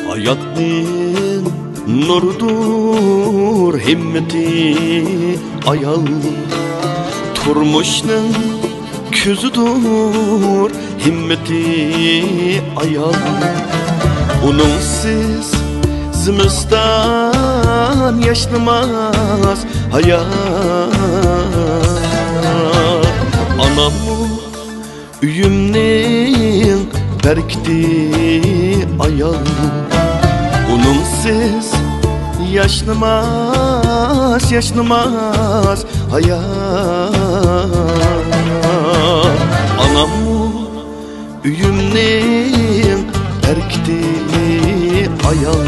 Hayatning nurdur himmeti ayal, turmushning ko'zidur himmeti ayal. Uningsiz zimiston yashnamas hayat. Anamu uyumning berkiti ayal. Uningsiz yaşnamaz hayat. Anamu uyumning berkiti ayal.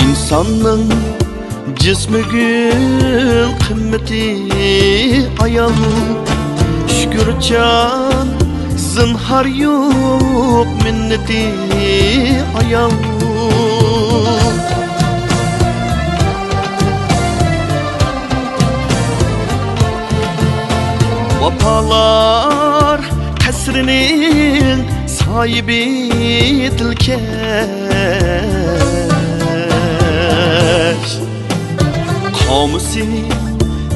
İnsanın cismi gül kıymeti ayal. Şükürcan zinhar yok minneti ayal. Vapalar kasrinin sahibi dilkeş. Kamusi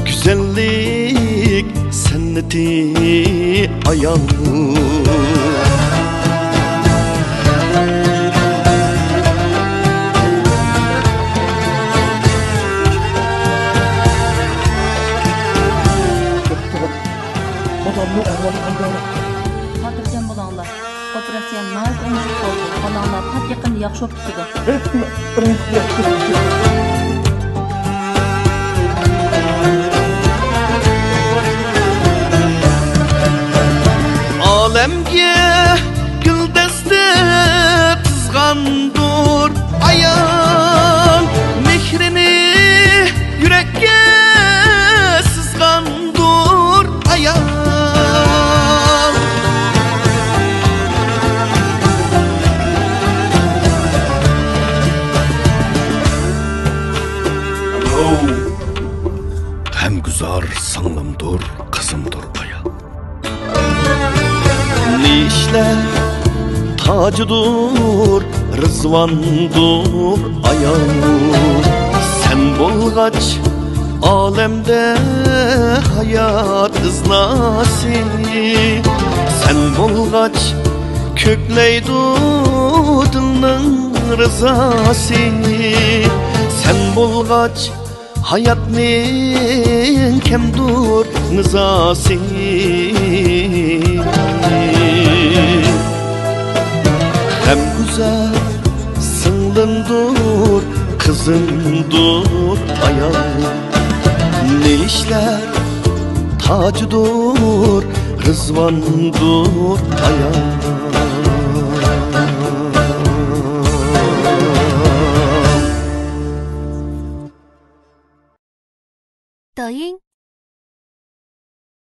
güzellik senneti ayal. Hatırcan bolanglar. Operatsiya nayt o'ngishib qoldi. Bolanglar pat yaqinda yaxshi bo'lib ketdi. Alemge güldeste tızgandur ayal. Mehrini yürekke sızgandur ayal. Hem güzel sanımdır, kızımdır ayal. Nişler tacıdır, rızvandır ayal. Sen bolgaç alemde hayat iznasi. Sen bolgaç kökleydu dilning rızası. Sen bolgaç hayatning kemdur nizasi. Hem güzel sınlındır, kızındır ayal. Ne işler tacıdır, rızvandır ayal.抖音